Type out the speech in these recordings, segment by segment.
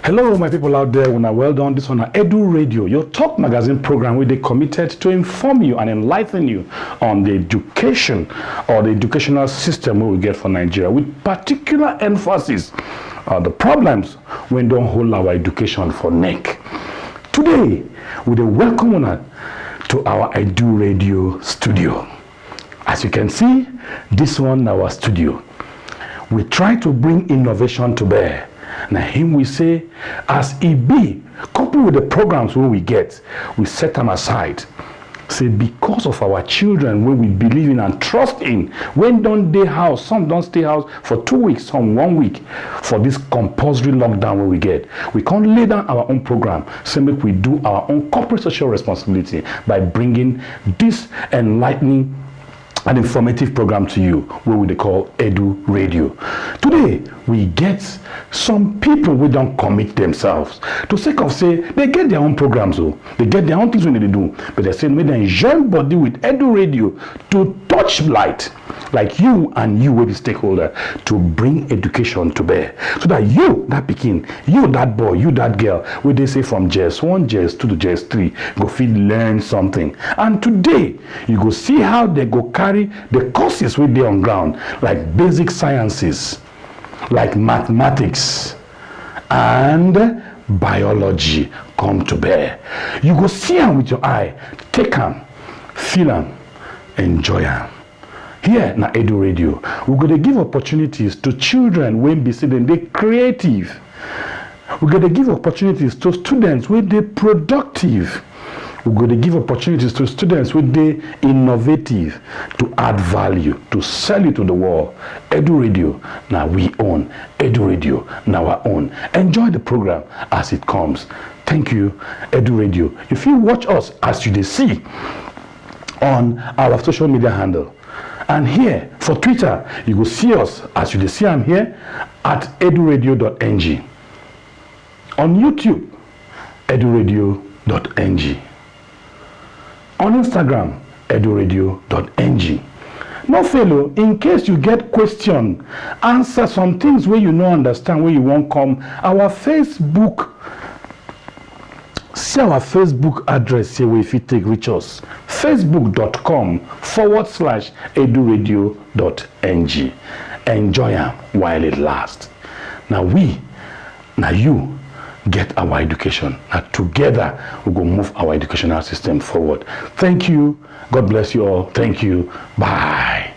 Hello, my people out there. Well done. This one, Edu Radio, your talk magazine program where they committed to inform you and enlighten you on the education or the educational system we get for Nigeria, with particular emphasis on the problems when don't hold our education for neck. Today, with a welcome honor to our Edu Radio studio. As you can see, this one, our studio. We try to bring innovation to bear. Now him we say, as it be, coupled with the programs we get, we set them aside. Say because of our children, when we believe in and trust in, when don't they house, some don't stay house for 2 weeks, some 1 week, for this compulsory lockdown where we get. We can't lay down our own program, so make we do our own corporate social responsibility by bringing this enlightening an informative program to you, what we call Edu Radio. Today, we get some people who don't commit themselves to sake of say they get their own programs, they get their own things when they do, but they say maybe they join body with Edu Radio to touch light, like you and you will be stakeholder, to bring education to bear, so that you, that Pekin, you, that boy, you, that girl, where they say from JS1, JS2 to JS3, go feel learn something. And today, you go see how they go carry the courses with they on ground, like basic sciences, like mathematics and biology come to bear. You go see them with your eye, take them, feel them, enjoy them. Here na Edu Radio, we're going to give opportunities to children when be sitting they creative. We're going to give opportunities to students when they productive. We're going to give opportunities to students when they innovative, to add value, to sell it to the world. Edu Radio, now we own. Edu Radio, now our own. Enjoy the program as it comes. Thank you, Edu Radio. If you watch us as you see on our social media handle, and here for Twitter, you will see us as you see I'm here at eduradio.ng. On YouTube, eduradio.ng. On Instagram, eduradio.ng. No fellow, in case you get question, answer some things where you don't understand, where you won't come. Our Facebook, see our Facebook address here if you take reach us. Facebook.com/eduradio.ng. Enjoy them while it lasts. Now you get our education. Now together we go move our educational system forward. Thank you. God bless you all. Thank you. Bye.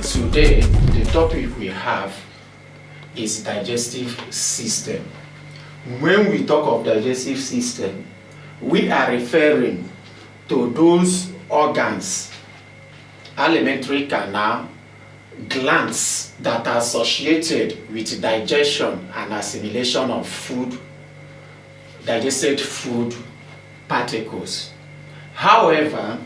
Today, the topic we have is digestive system. When we talk of digestive system, we are referring to those organs, alimentary canal, glands that are associated with digestion and assimilation of food, digested food particles. However,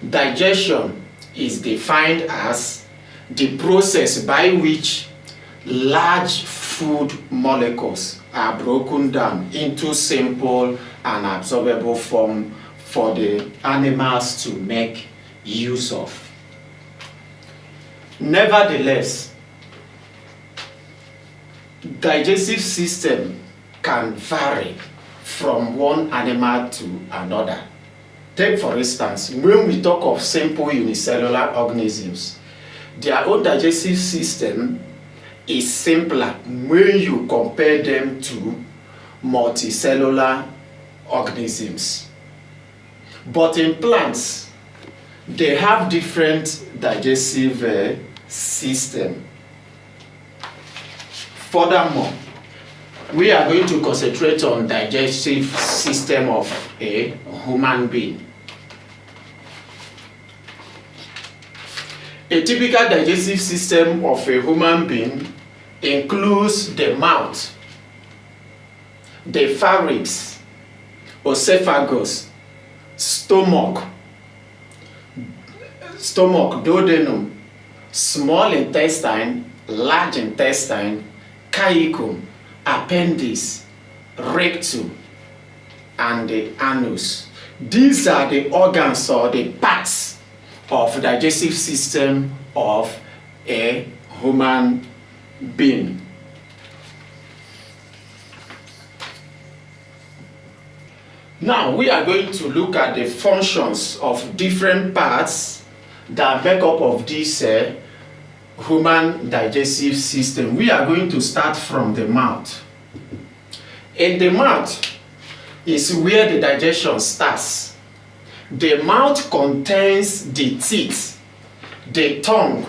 digestion is defined as the process by which large food molecules are broken down into simple and absorbable form for the animals to make use of. Nevertheless, digestive system can vary from one animal to another. Take for instance, when we talk of simple unicellular organisms, their own digestive system is simpler when you compare them to multicellular organisms. But in plants, they have different digestive system. Furthermore, we are going to concentrate on digestive system of a human being. A typical digestive system of a human being includes the mouth, the pharynx, esophagus, stomach, duodenum, small intestine, large intestine, caecum, appendix, rectum, and the anus. These are the organs or the parts of the digestive system of a human being. Now we are going to look at the functions of different parts that make up of this human digestive system. We are going to start from the mouth. In the mouth is where the digestion starts. The mouth contains the teeth, the tongue,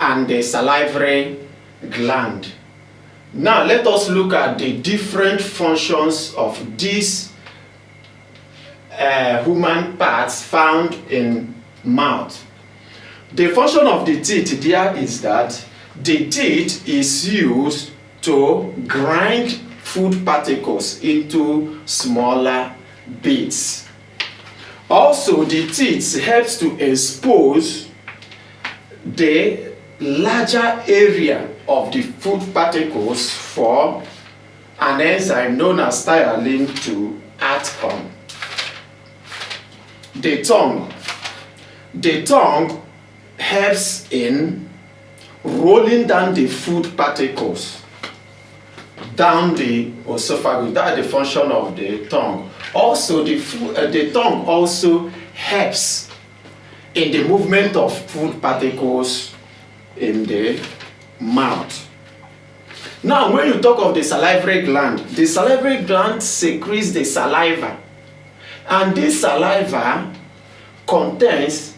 and the salivary gland. Now let us look at the different functions of these human parts found in mouth. The function of the teeth there is that the teeth is used to grind food particles into smaller bits. Also, the teeth helps to expose the larger area of the food particles for an enzyme known as thiolin to act on. The tongue helps in rolling down the food particles down the esophagus. That is the function of the tongue. Also, the tongue also helps in the movement of food particles in the mouth. Now, when you talk of the salivary gland secretes the saliva, and this saliva contains.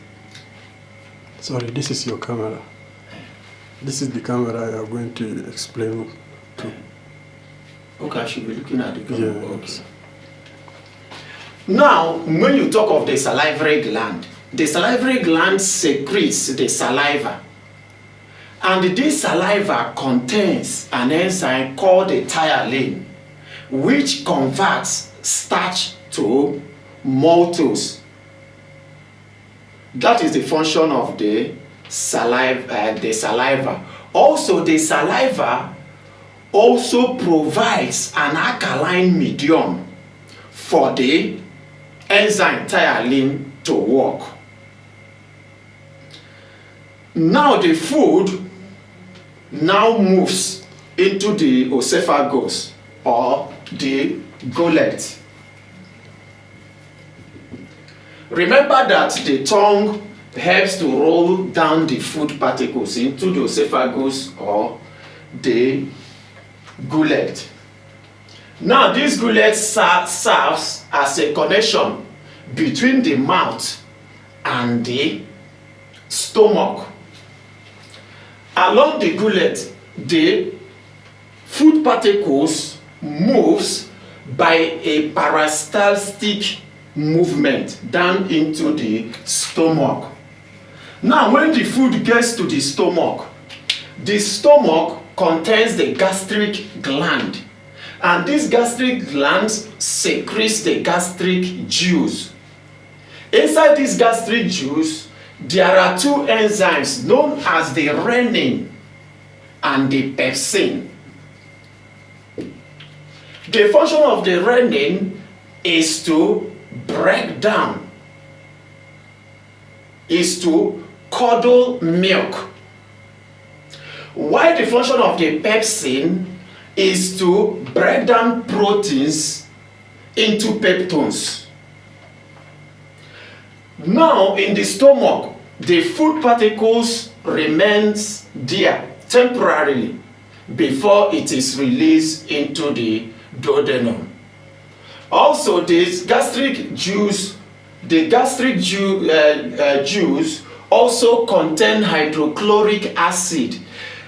Sorry, this is your camera. This is the camera you are going to explain to. Okay, I should be looking at the camera. Yeah. Okay. Now, when you talk of the salivary gland secretes the saliva. And this saliva contains an enzyme called the thiolin, which converts starch to maltose. That is the function of the saliva. Also, the saliva also provides an alkaline medium for the enzyme thiolin to work. Now the food now moves into the esophagus or the gullet. Remember that the tongue helps to roll down the food particles into the esophagus or the gullet. Now this gullet serves as a connection between the mouth and the stomach. Along the gullet, the food particles moves by a peristaltic movement down into the stomach. Now, when the food gets to the stomach contains the gastric gland, and this gastric gland secretes the gastric juice. Inside this gastric juice, there are two enzymes known as the renin and the pepsin. The function of the renin is to break down, is to curdle milk, while the function of the pepsin is to break down proteins into peptones. Now, in the stomach, the food particles remains there temporarily before it is released into the duodenum. Also, this gastric juice also contain hydrochloric acid.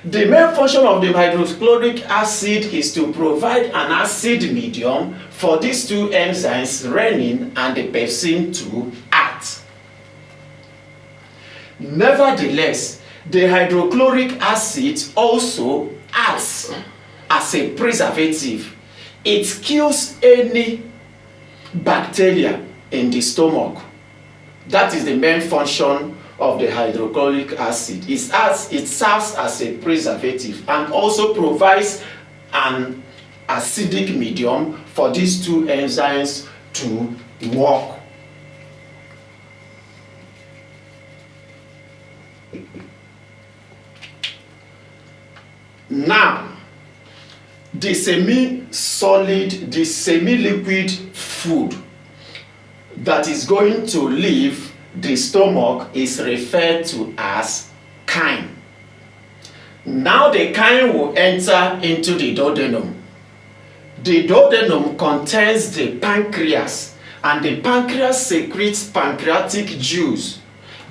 The main function of the hydrochloric acid is to provide an acid medium for these two enzymes, renin and the pepsin, to act. Nevertheless, the hydrochloric acid also acts as a preservative. It kills any bacteria in the stomach. That is the main function of the hydrochloric acid. It serves as a preservative and also provides an acidic medium for these two enzymes to work. Now, the semi-solid, the semi-liquid food that is going to leave the stomach is referred to as chyme. Now the chyme will enter into the duodenum. The duodenum contains the pancreas, and the pancreas secretes pancreatic juice.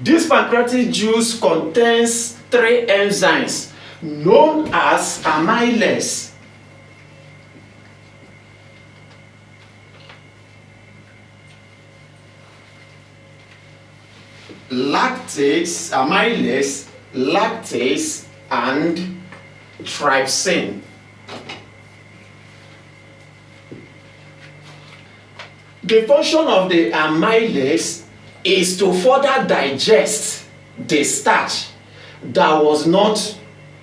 This pancreatic juice contains 3 enzymes known as amylase, amylase, lactase, and trypsin. The function of the amylase is to further digest the starch that was not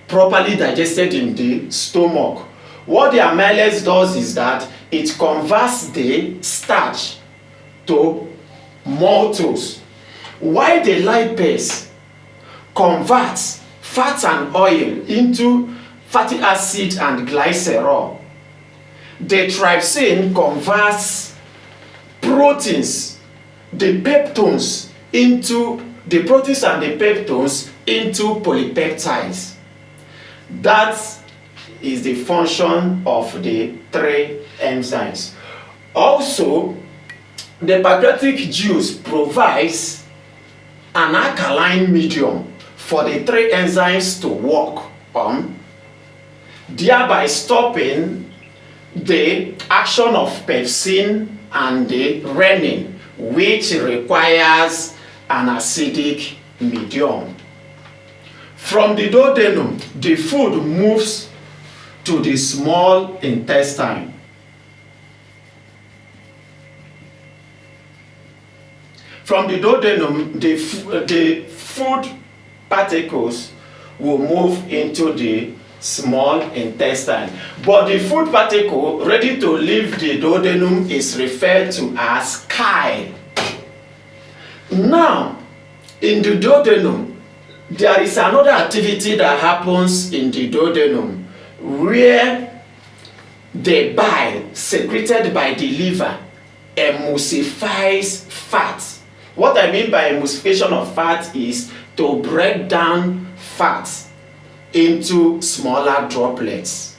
properly digested in the stomach. What the amylase does is that it converts the starch to maltose, while the lipase converts fat and oil into fatty acid and glycerol. The trypsin converts proteins, the peptones, into the proteins and the peptones into polypeptides. That is the function of the 3 enzymes. Also, the pancreatic juice provides an alkaline medium for the 3 enzymes to work on, thereby stopping the action of pepsin and the renin, which requires an acidic medium. From the duodenum, the food moves to the small intestine. From the duodenum, the food particles will move into the small intestine. But the food particle ready to leave the duodenum is referred to as chyle. Now, in the duodenum, there is another activity that happens in the duodenum where the bile secreted by the liver emulsifies fat. What I mean by emulsification of fat is to break down fat into smaller droplets.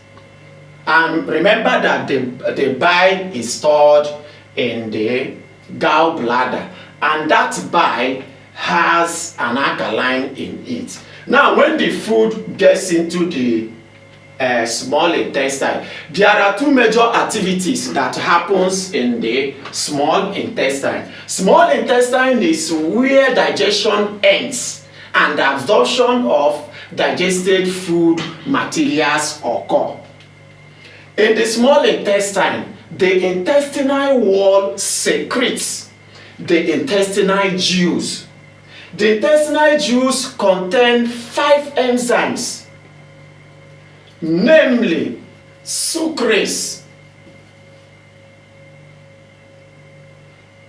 And remember that the bile is stored in the gallbladder, and that bile has an alkaline in it. Now, when the food gets into the small intestine, there are 2 major activities that happens in the small intestine. Small intestine is where digestion ends and absorption of digested food materials occur. In the small intestine, the intestinal wall secretes the intestinal juice. The intestinal juice contains 5 enzymes, namely sucrase,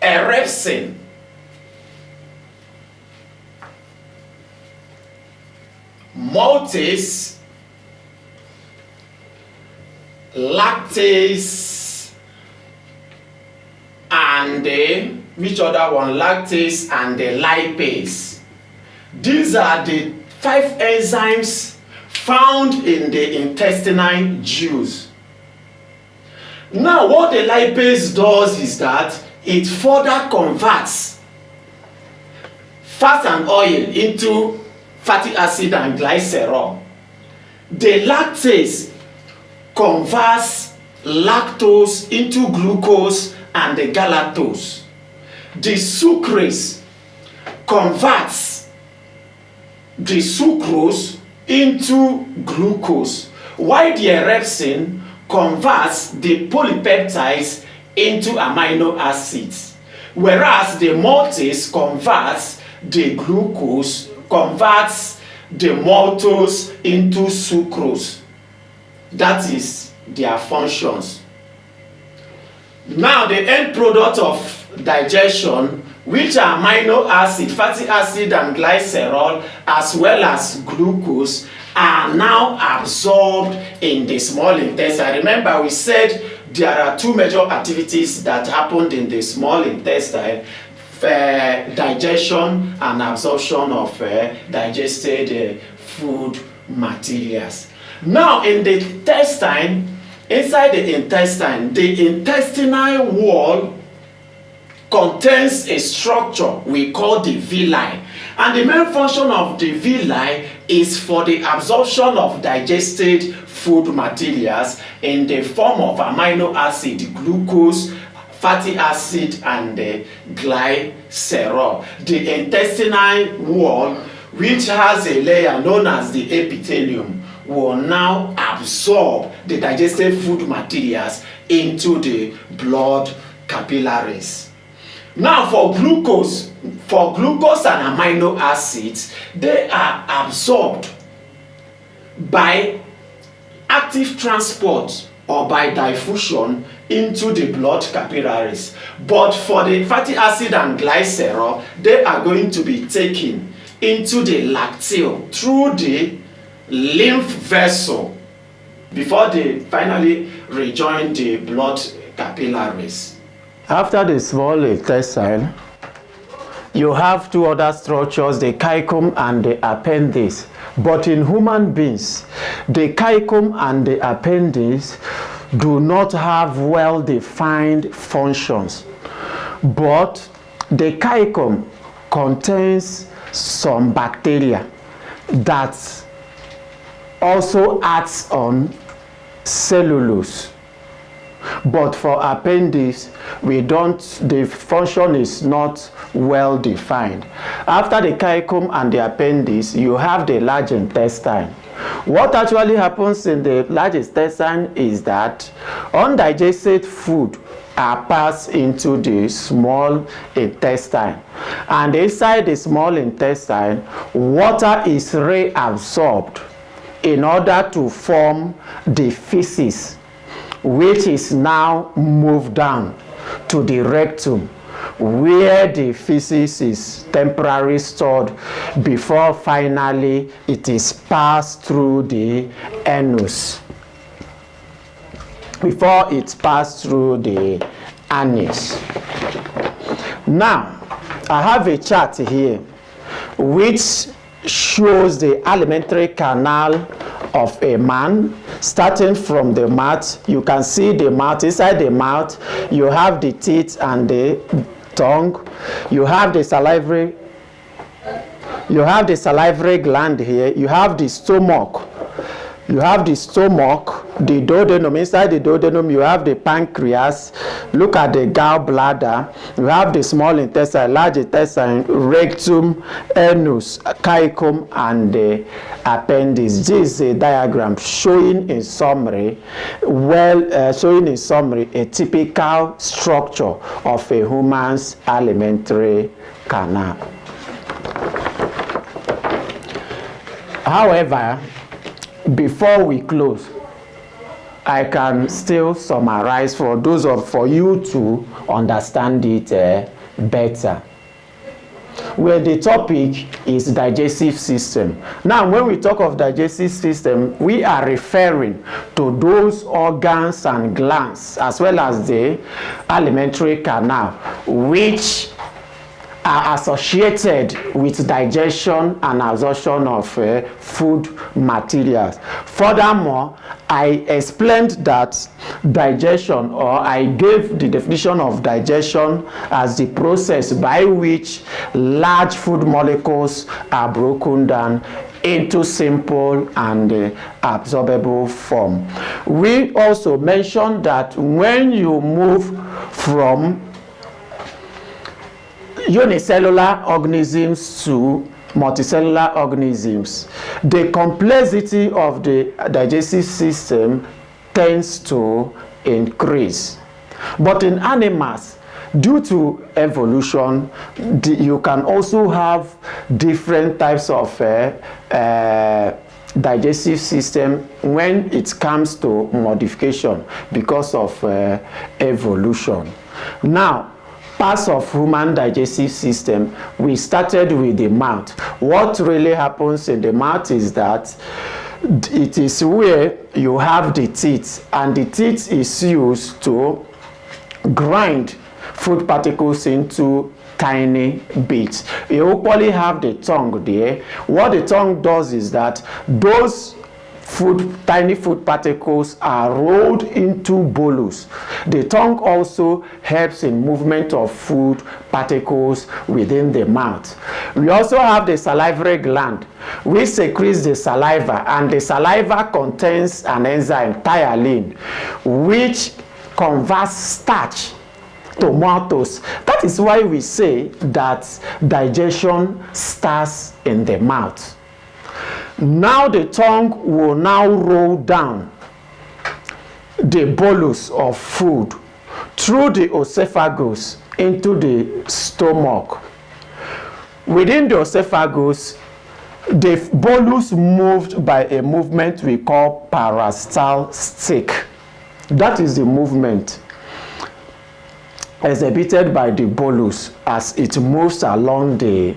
erepsin, maltase, lactase, and which other one? Lactase and the lipase. These are the 5 enzymes found in the intestinal juice. Now, what the lipase does is that it further converts fat and oil into fatty acid and glycerol. The lactase converts lactose into glucose and the galactose. The sucrase converts the sucrose into glucose, while the erepsin converts the polypeptides into amino acids, whereas the maltase converts the glucose, converts the maltose into sucrose. That is their functions. Now the end product of digestion, which are amino acid, fatty acid and glycerol, as well as glucose, are now absorbed in the small intestine. Remember, we said there are two major activities that happened in the small intestine: digestion and absorption of digested food materials. Now in the intestine, inside the intestinal wall contains a structure we call the villi, and the main function of the villi is for the absorption of digested food materials in the form of amino acid, glucose, fatty acid and glycerol. The intestinal wall, which has a layer known as the epithelium, will now absorb the digested food materials into the blood capillaries. Now for glucose and amino acids, they are absorbed by active transport or by diffusion into the blood capillaries. But for the fatty acid and glycerol, they are going to be taken into the lacteal through the lymph vessel before they finally rejoin the blood capillaries. After the small intestine, you have two other structures, the caecum and the appendix. But in human beings, the caecum and the appendix do not have well-defined functions. But the caecum contains some bacteria that also acts on cellulose. But for appendix, the function is not well defined. After the caecum and the appendix, you have the large intestine. What actually happens in the large intestine is that undigested food are passed into the small intestine, and inside the small intestine, water is reabsorbed in order to form the feces, which is now moved down to the rectum, where the feces is temporarily stored before finally it is passed through the anus. Before it's passed through the anus. Now, I have a chart here which shows the alimentary canal of a man, starting from the mouth. You can see the mouth. Inside the mouth, you have the teeth and the tongue. You have the salivary gland here. You have the stomach. You have the stomach, the duodenum. Inside the duodenum, you have the pancreas. Look at the gallbladder. You have the small intestine, large intestine, rectum, anus, caecum, and the appendix. This is a diagram showing in summary, a typical structure of a human's alimentary canal. However, before we close, I can still summarize for you to understand it better. Where the topic is digestive system. Now, when we talk of digestive system, we are referring to those organs and glands, as well as the alimentary canal, which are associated with digestion and absorption of food materials. Furthermore, I explained that digestion, or I gave the definition of digestion as the process by which large food molecules are broken down into simple and absorbable form. We also mentioned that when you move from unicellular organisms to multicellular organisms, the complexity of the digestive system tends to increase. But in animals, due to evolution, you can also have different types of digestive system when it comes to modification because of evolution. Now, parts of human digestive system, we started with the mouth. What really happens in the mouth is that it is where you have the teeth, and the teeth is used to grind food particles into tiny bits. You equally have the tongue there. What the tongue does is that those tiny food particles are rolled into bolus. The tongue also helps in movement of food particles within the mouth. We also have the salivary gland, which secretes the saliva, and the saliva contains an enzyme, thiolin, which converts starch to maltose. That is why we say that digestion starts in the mouth. Now the tongue will now roll down the bolus of food through the esophagus into the stomach. Within the esophagus, the bolus moved by a movement we call peristaltic. That is the movement exhibited by the bolus as it moves along the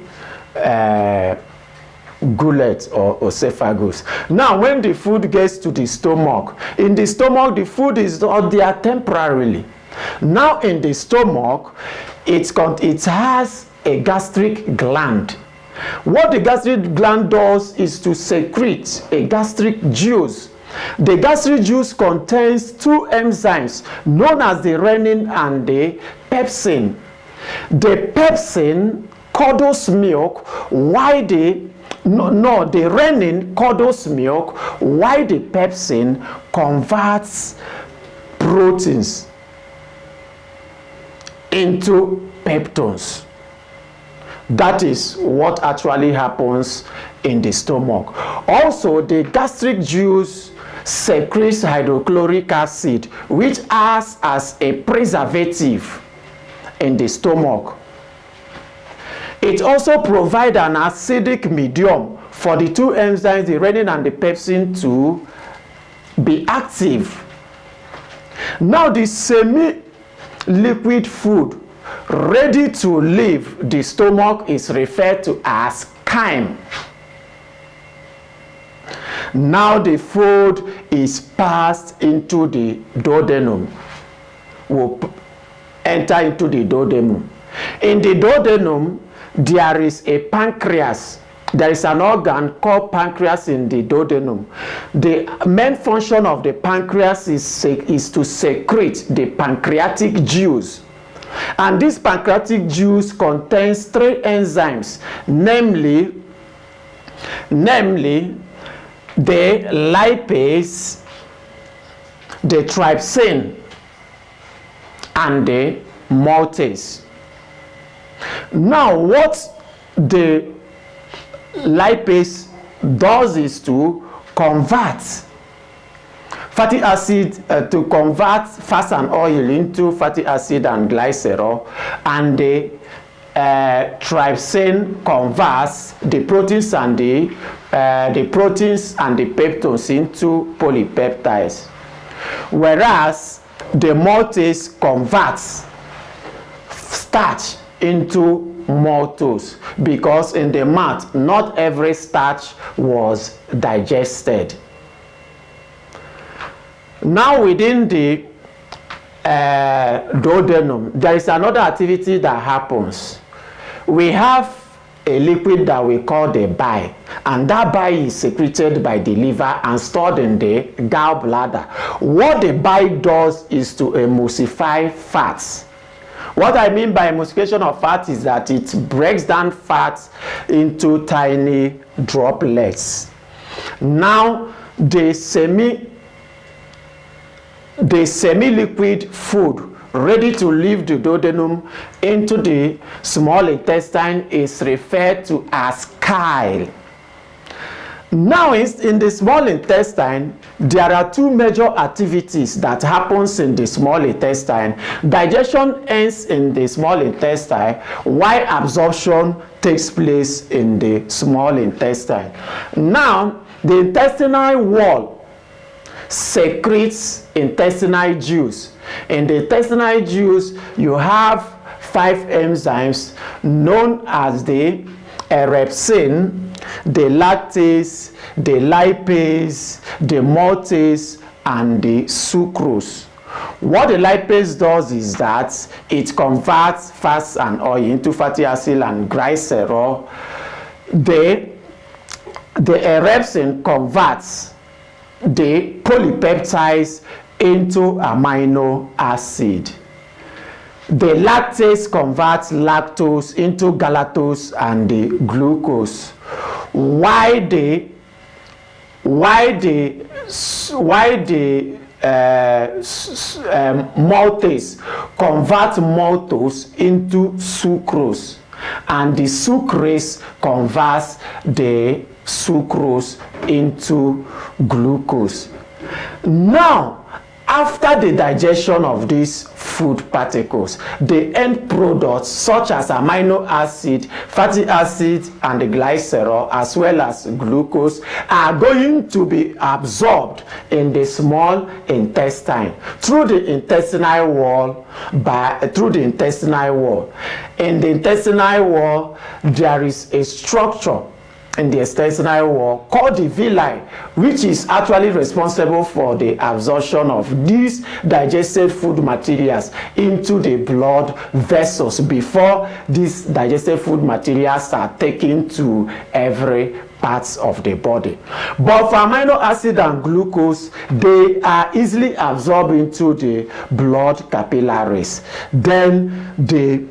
gullet or esophagus. Now, when the food gets to the stomach, in the stomach, the food is not there temporarily. Now, in the stomach, it has a gastric gland. What the gastric gland does is to secrete a gastric juice. The gastric juice contains two enzymes known as the renin and the pepsin. The pepsin curdles milk, while the renin curdles milk, while the pepsin converts proteins into peptones. That is what actually happens in the stomach. Also, the gastric juice secretes hydrochloric acid, which acts as a preservative in the stomach. It also provides an acidic medium for the two enzymes, the renin and the pepsin, to be active. Now, the semi-liquid food ready to leave the stomach is referred to as chyme. Now the food is passed into the duodenum, will enter into the duodenum. In the duodenum, there is a pancreas. There is an organ called pancreas in the duodenum. The main function of the pancreas is to secrete the pancreatic juice. And this pancreatic juice contains three enzymes, namely the lipase, the trypsin, and the maltase. Now, what the lipase does is to convert fatty acid, to convert fats and oil into fatty acid and glycerol, and the trypsin converts the proteins and the peptones into polypeptides, whereas the maltase converts starch into maltose, because in the mouth not every starch was digested. Now, within the duodenum, there is another activity that happens. We have a liquid that we call the bile, and that bile is secreted by the liver and stored in the gallbladder. What the bile does is to emulsify fats. What I mean by emulsification of fat is that it breaks down fats into tiny droplets. Now, the semi-liquid food ready to leave the duodenum into the small intestine is referred to as chyle. Now, in the small intestine, there are two major activities that happens in the small intestine. Digestion ends in the small intestine, while absorption takes place in the small intestine. Now, the intestinal wall secretes intestinal juice. In the intestinal juice, you have 5 enzymes known as the erepsin, the lactase, the lipase, the maltase, and the sucrose. What the lipase does is that it converts fats and oil into fatty acid and glycerol. The erepsin converts the polypeptides into amino acid. The lactase converts lactose into galactose and the glucose. Why the maltase convert maltose into sucrose, and the sucrase converts the sucrose into glucose. Now, after the digestion of these food particles, the end products such as amino acid, fatty acid, and the glycerol, as well as glucose, are going to be absorbed in the small intestine through the intestinal wall. In the intestinal wall, there is a structure in the intestinal wall called the villi, which is actually responsible for the absorption of these digested food materials into the blood vessels before these digested food materials are taken to every parts of the body. But for amino acid and glucose, they are easily absorbed into the blood capillaries. Then the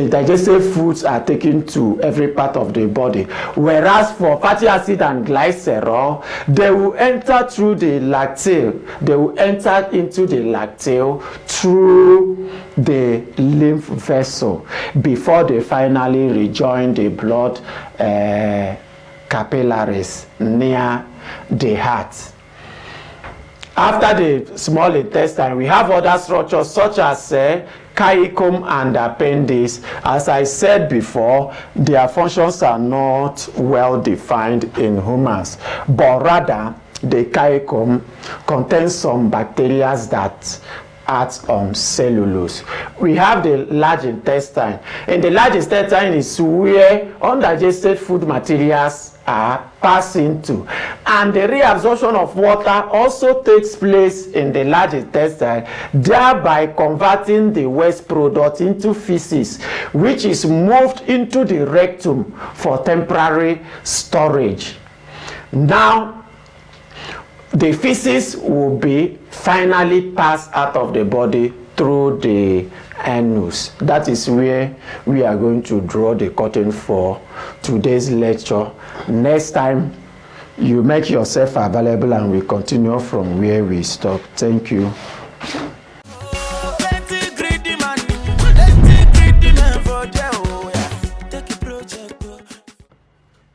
digestive foods are taken to every part of the body, whereas for fatty acid and glycerol, they will enter through the lacteal. They will enter into the lacteal through the lymph vessel before they finally rejoin the blood capillaries near the heart. After the small intestine, we have other structures such as caecum and appendix. As I said before, their functions are not well defined in humans, but rather the caecum contains some bacteria that act on cellulose. We have the large intestine. In the large intestine is where undigested food materials are passed into, and the reabsorption of water also takes place in the large intestine, thereby converting the waste product into feces, which is moved into the rectum for temporary storage. Now, the feces will be finally passed out of the body through the anus. That is where we are going to draw the curtain for today's lecture. Next time, you make yourself available and we continue from where we stop. Thank you.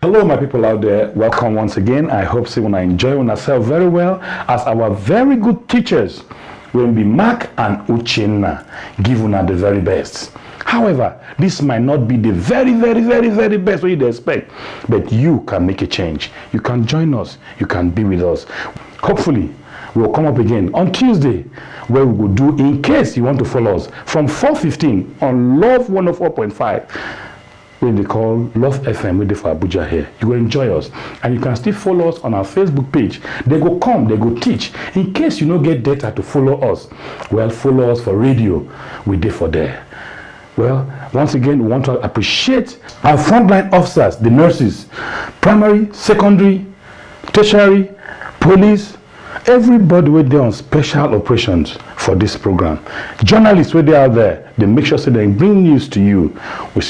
Hello, my people out there. Welcome once again. I hope you will enjoy yourself very well as our very good teachers will be Mark and Uchenna give una the very best. However, this might not be the very best what you'd expect, but you can make a change. You can join us. You can be with us. Hopefully, we'll come up again on Tuesday, where we will do, in case you want to follow us, from 4:15 on Love 104.5. When they call Love FM, with the for Abuja here. You will enjoy us. And you can still follow us on our Facebook page. They go come, they go teach. In case you don't get data to follow us, well, follow us for radio. We there for there. Well, once again, we want to appreciate our frontline officers, the nurses, primary, secondary, tertiary, police, everybody with there on special operations for this program. Journalists with there out there, they make sure so they bring news to you. We